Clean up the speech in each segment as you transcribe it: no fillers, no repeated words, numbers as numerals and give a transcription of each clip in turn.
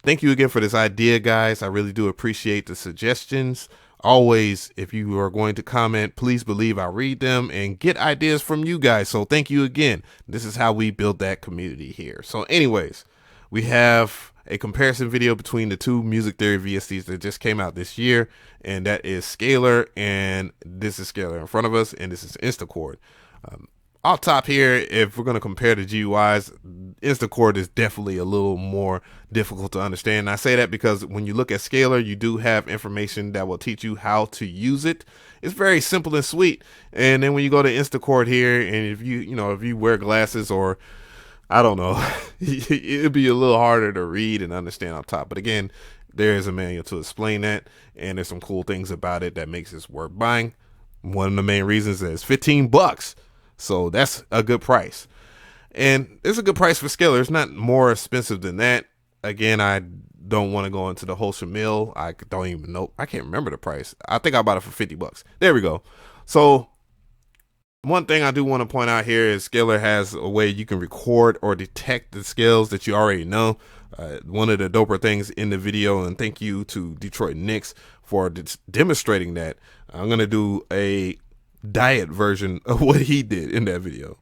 thank you again for this idea, guys. I really do appreciate the suggestions. Always, if you are going to comment, please believe I'll read them and get ideas from you guys. So thank you again. This is how we build that community here. So anyways, we have a comparison video between the two music theory VSTs that just came out this year, and that is Scalar, and this is Scalar in front of us, and this is Instachord. Off top here, if we're going to compare the GUIs, Instachord is definitely a little more difficult to understand. And I say that because when you look at Scalar, you do have information that will teach you how to use it. It's very simple and sweet. And then when you go to Instachord here, and if you wear glasses, or I don't know, it'd be a little harder to read and understand on top. But again, there is a manual to explain that, and there's some cool things about it that makes this worth buying. One of the main reasons is $15. So that's a good price. And it's a good price for Scalar. It's not more expensive than that. Again, I don't want to go into the whole shamil. I don't even know. I can't remember the price. I think I bought it for $50. There we go. So one thing I do want to point out here is Scalar has a way you can record or detect the scales that you already know. One of the doper things in the video, and thank you to Detroit Knicks for demonstrating that. I'm going to do a diet version of what he did in that video.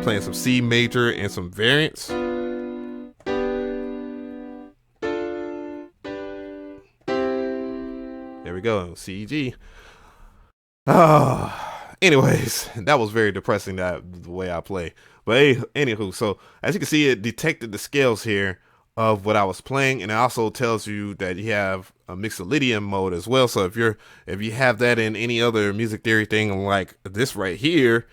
Playing some C major and some variants. There we go, C, G. Anyways, that was very depressing, that the way I play. But anywho, so as you can see, it detected the scales here of what I was playing, and it also tells you that you have a mixolydian mode as well. So if you have that in any other music theory thing like this right here,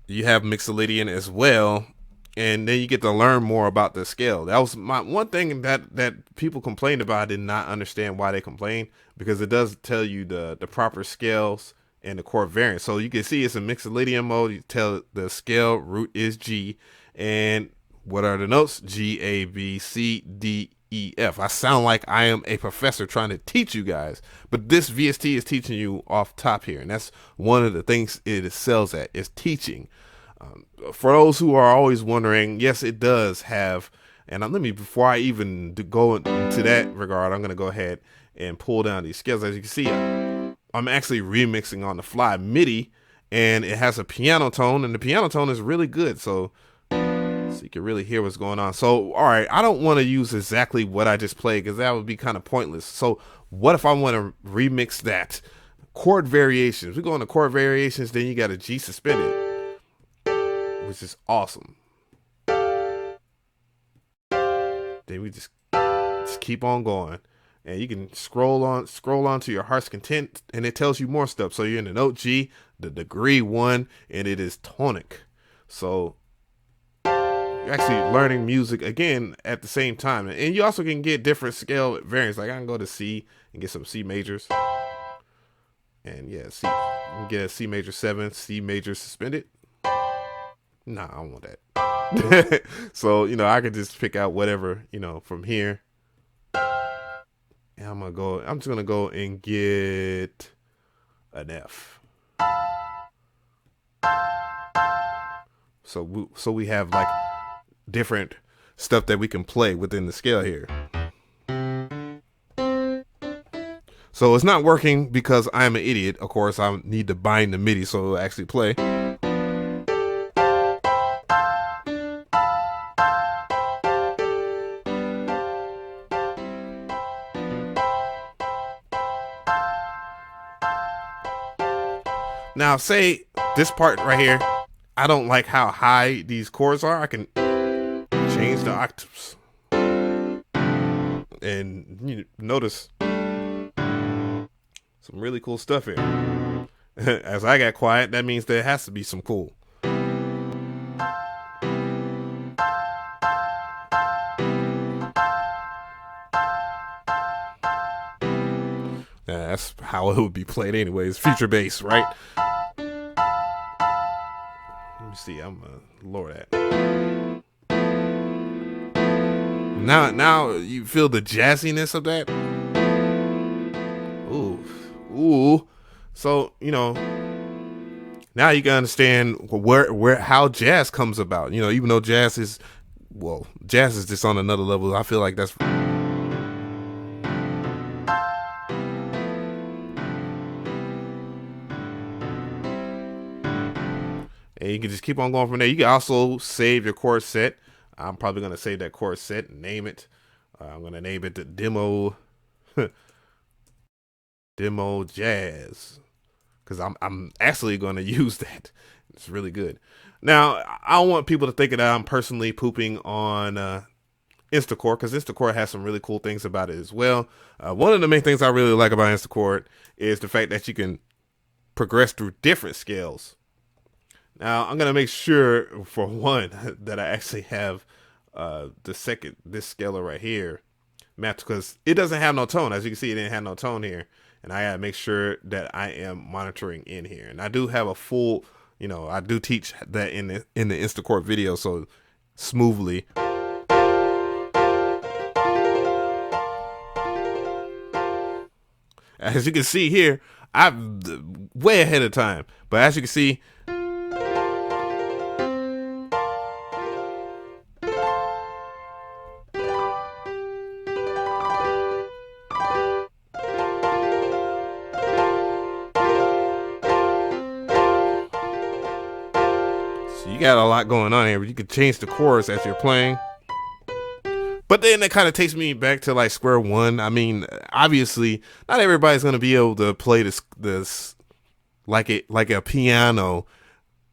you have mixolydian as well, and then you get to learn more about the scale. That was my one thing that people complained about. I did not understand why they complained, because it does tell you the proper scales and the chord variant. So you can see it's a mixolydian mode. You tell the scale root is G, and what are the notes? G, A, B, C, D, E, F. I sound like I am a professor trying to teach you guys, but this VST is teaching you off top here, and that's one of the things it excels at, is teaching. For those who are always wondering, yes, it does have, and before I even go into that regard, I'm going to go ahead and pull down these scales. As you can see, I'm actually remixing on the fly MIDI, and it has a piano tone, and the piano tone is really good. So you can really hear what's going on. So, all right, I don't want to use exactly what I just played, because that would be kind of pointless. So what if I want to remix that? Chord variations. We go into chord variations, then you got a G suspended, which is awesome. Then we just keep on going, and you can scroll on to your heart's content, and it tells you more stuff. So you're in the note G, the degree 1, and it is tonic. So you're actually learning music again at the same time, and you also can get different scale variants. Like I can go to C and get some C majors, and yeah, C, you can get a C major 7, C major suspended. Nah, I don't want that. So I could just pick out whatever from here, and I'm just gonna go and get an F. So we have like different stuff that we can play within the scale here. So it's not working because I'm an idiot. Of course, I need to bind the MIDI so it'll actually play. Now, say this part right here, I don't like how high these chords are. I can change the octaves, and notice some really cool stuff here. As I got quiet, that means there has to be some cool. That's how it would be played anyways. Future bass, right? Let me see. I'm gonna lower that. Now you feel the jazziness of that. Ooh. So now you can understand how jazz comes about. Even though jazz is well, jazz is just on another level. I feel like that's. And you can just keep on going from there. You can also save your chord set. I'm probably going to save that chord set and name it. I'm going to name it the demo demo jazz, because I'm actually going to use that. It's really good. Now, I don't want people to think that I'm personally pooping on Instachord, because Instachord has some really cool things about it as well. One of the main things I really like about Instachord is the fact that you can progress through different scales. Now, I'm gonna make sure, for one, that I actually have this scaler right here mapped, because it doesn't have no tone. As you can see, it didn't have no tone here, and I gotta make sure that I am monitoring in here. And I do have a full, I do teach that in the Instachord video, so smoothly. As you can see here, I'm way ahead of time. But as you can see, so you got a lot going on here. You can change the chords as you're playing. But then that kind of takes me back to like square one. I mean, obviously, not everybody's gonna be able to play this like a piano,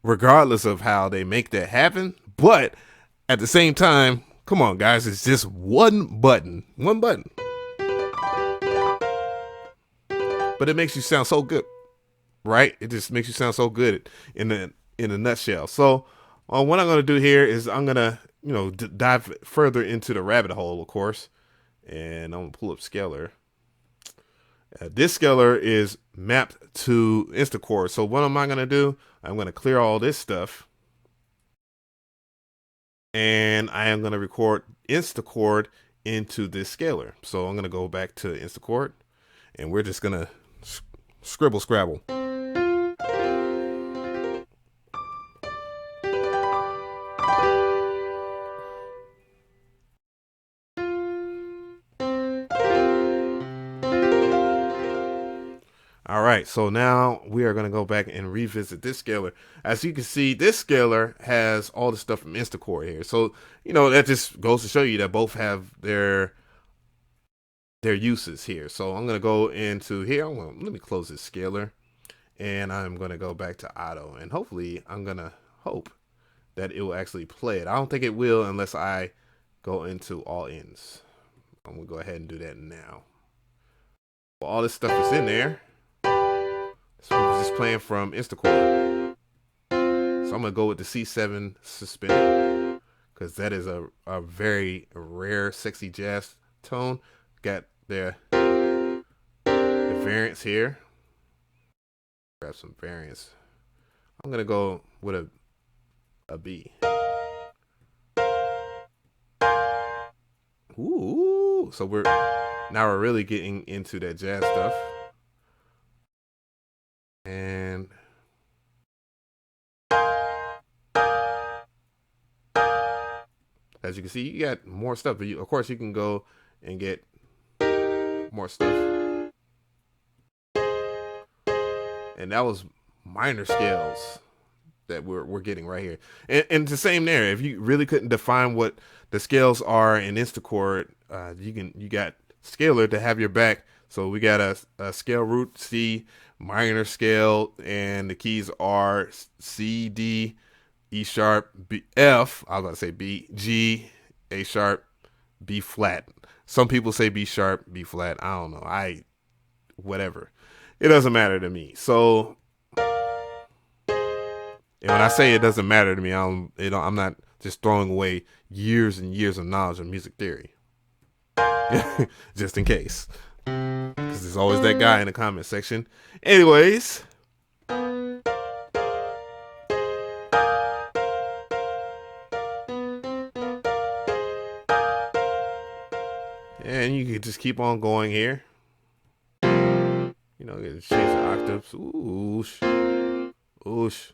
regardless of how they make that happen. But at the same time, come on, guys, it's just one button. But it makes you sound so good, right? It just makes you sound so good in a nutshell. So what I'm gonna do here is I'm gonna dive further into the rabbit hole, of course, and I'm gonna pull up Scalar. This scalar is mapped to Instachord. So what am I gonna do? I'm gonna clear all this stuff, and I am gonna record Instachord into this scalar. So I'm gonna go back to Instachord, and we're just gonna scribble scrabble. All right, so now we are going to go back and revisit this scalar. As you can see, this scalar has all the stuff from Instachord here. So, that just goes to show you that both have their uses here. So I'm going to go into here. Let me close this scalar, and I'm going to go back to auto. And hopefully, I'm going to hope that it will actually play it. I don't think it will unless I go into all ends. I'm going to go ahead and do that now. Well, all this stuff is in there. So we're just playing from Instachord. So I'm gonna go with the C7 suspended, because that is a very rare, sexy jazz tone. Got the variants here. Grab some variants. I'm gonna go with a B. Ooh, so we're really getting into that jazz stuff. And as you can see, you got more stuff, but of course you can go and get more stuff. And that was minor scales that we're getting right here. And it's the same there. If you really couldn't define what the scales are in Instachord, you got Scalar to have your back. So we got a scale root C minor scale, and the keys are C, D, E sharp, B, F. I was going to say B, G, A sharp, B flat. Some people say B sharp, B flat. I don't know. Whatever. It doesn't matter to me. So, and when I say it doesn't matter to me, I'm not just throwing away years and years of knowledge of music theory. Just in case. Because there's always that guy in the comment section. Anyways. And you can just keep on going here. Change the octaves. Oosh. Oosh.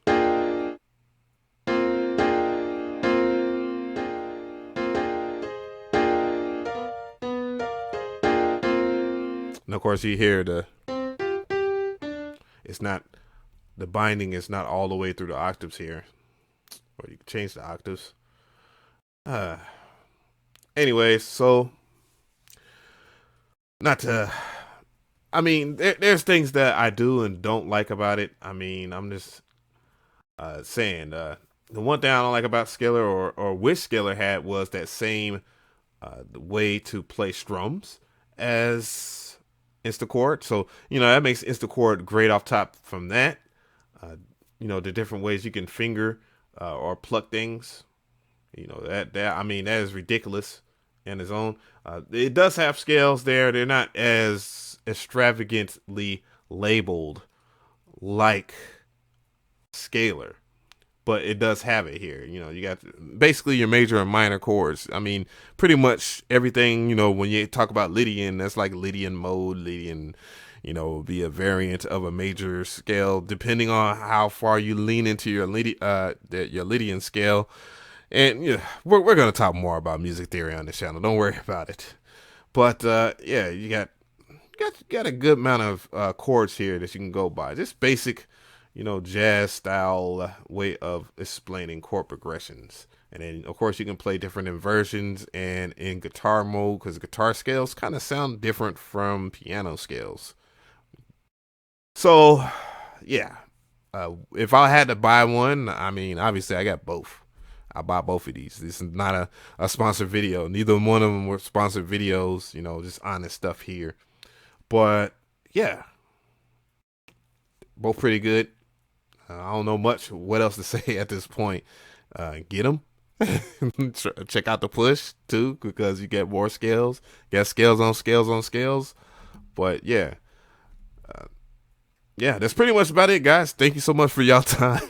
And of course you hear it's not, the binding is not all the way through the octaves here. Or you can change the octaves. Anyways, so not to, I mean, there's things that I do and don't like about it. I mean, I'm just saying, the one thing I don't like about Scalar, or wish Scalar had, was that same way to play strums as Instachord. So, you know, that makes Instachord great off top from that. You know, the different ways you can finger or pluck things. You know, that I mean, that is ridiculous in its own. It does have scales there. They're not as extravagantly labeled like Scalar, but it does have it here. You know, you got basically your major and minor chords. I mean, pretty much everything, you know, when you talk about Lydian, that's like Lydian mode. Lydian, you know, will be a variant of a major scale, depending on how far you lean into your Lydian scale. And yeah, we're going to talk more about music theory on this channel. Don't worry about it. But yeah, you got a good amount of chords here that you can go by. Just basic, you know, jazz style way of explaining chord progressions. And then, of course, you can play different inversions and in guitar mode, because guitar scales kind of sound different from piano scales. So, yeah, if I had to buy one, I mean, obviously I got both. I buy both of these. This is not a sponsored video. Neither one of them were sponsored videos, you know, just honest stuff here. But yeah, both pretty good. I don't know much what else to say at this point. Get them. Check out the push too, because you get more scales. Get scales on scales on scales. But yeah. Yeah, that's pretty much about it, guys. Thank you so much for y'all time.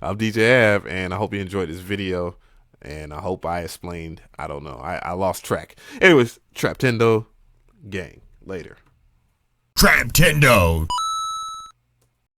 I'm DJ Av, and I hope you enjoyed this video. And I hope I explained, I don't know, I lost track. Anyways, Traptendo gang. Later. Traptendo.